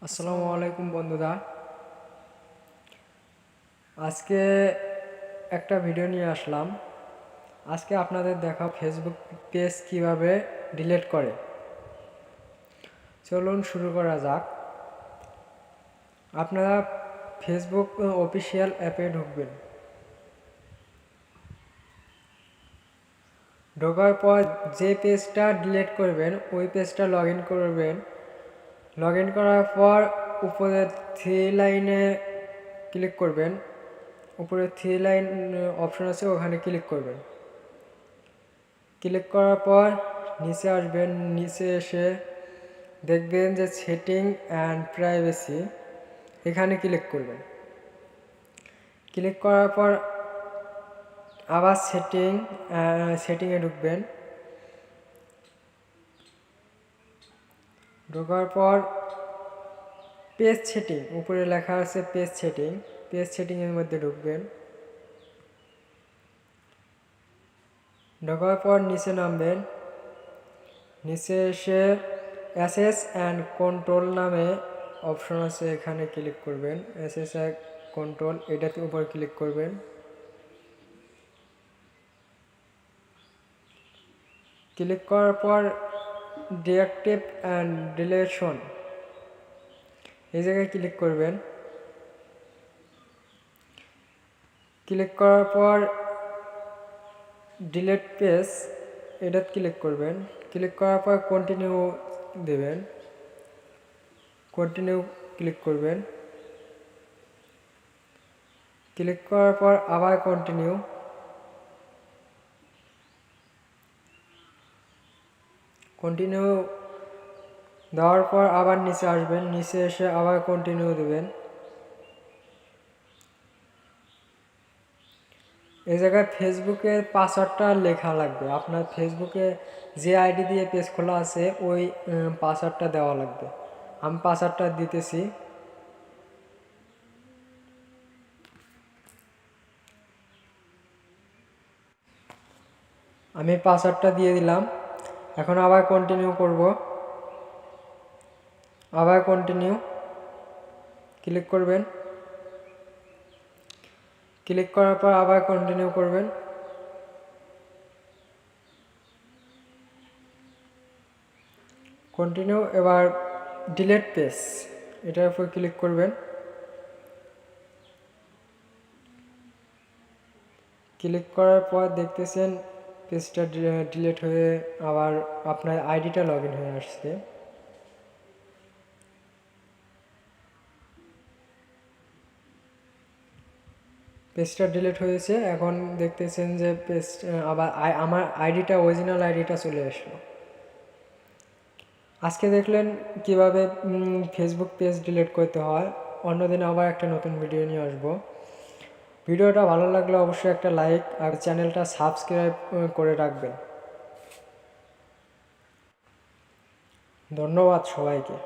আসসালামু আলাইকুম বন্ধুরা। আজকে একটা ভিডিও নিয়ে আসলাম। আজকে আপনাদের দেখাও ফেসবুক পেজ কিভাবে ডিলিট করে। চলুন শুরু করা যাক। আপনারা ফেসবুক অফিসিয়াল অ্যাপে ঢুকবেন। ঢোকার পর যে পেজটা ডিলিট করবেন ওই পেজটা লগ ইন করবেন। লগ ইন করার পর উপরে থ্রি লাইনে ক্লিক করবেন। উপরে থ্রি লাইন অপশন আছে, ওখানে ক্লিক করবেন। ক্লিক করার পর নিচে আসবেন। নিচে এসে দেখবেন যে সেটিং অ্যান্ড প্রাইভেসি, এখানে ক্লিক করবেন। ক্লিক করার পর আবার সেটিংয়ে ঢুকবেন। ঢোকার পর পেজ সেটিং, উপরে লেখা আছে পেজ সেটিং। পেজ সেটিংয়ের মধ্যে ঢুকবেন। ঢোকার পর নিচে নামবেন। নিচে এসে অ্যাসেস অ্যান্ড কন্ট্রোল নামে অপশন আছে, এখানে ক্লিক করবেন। অ্যাসেস অ্যান্ড কন্ট্রোল, এটাতে উপর ক্লিক করবেন। ক্লিক করার পর ডিঅ্যাক্টিভ অ্যান্ড ডিলেশন, এই জায়গায় ক্লিক করবেন। ক্লিক করার পর ডিলিট পেজ, এটাতে ক্লিক করবেন। ক্লিক করার পর কন্টিনিউ দেবেন। কন্টিনিউ ক্লিক করবেন। ক্লিক করার পর আবার কন্টিনিউ। কন্টিনিউ দেওয়ার পর আবার নিচে আসবেন। নিচে এসে আবার কন্টিনিউ দেবেন। এই জায়গায় ফেসবুকের পাসওয়ার্ডটা লেখা লাগবে। আপনার ফেসবুকে যে আইডি দিয়ে পেজ খোলা আছে ওই পাসওয়ার্ডটা দেওয়া লাগবে। আমি পাসওয়ার্ডটা দিতেছি। আমি পাসওয়ার্ডটা দিয়ে দিলাম। এখন আবার কন্টিনিউ করব। আবার কন্টিনিউ ক্লিক করবেন। ক্লিক করার পর আবার কন্টিনিউ করবেন। কন্টিনিউ, এবার ডিলিট পেজ, এটার উপর ক্লিক করবেন। ক্লিক করার পর দেখতেছেন পেজটা ডিলিট হয়ে আবার আপনার আইডিটা লগ ইন হয়ে আসছে। পেজটা ডিলিট হয়েছে। এখন দেখতেছেন যে পেজ আবার আমার আইডিটা, অরিজিনাল আইডিটা চলে আসলো। আজকে দেখলেন কিভাবে ফেসবুক পেজ ডিলিট করতে হয়। অন্যদিন আবার একটা নতুন ভিডিও নিয়ে আসবো। ভিডিওটা ভালো লাগলে অবশ্যই একটা লাইক আর চ্যানেলটা সাবস্ক্রাইব করে রাখবেন। ধন্যবাদ সবাইকে।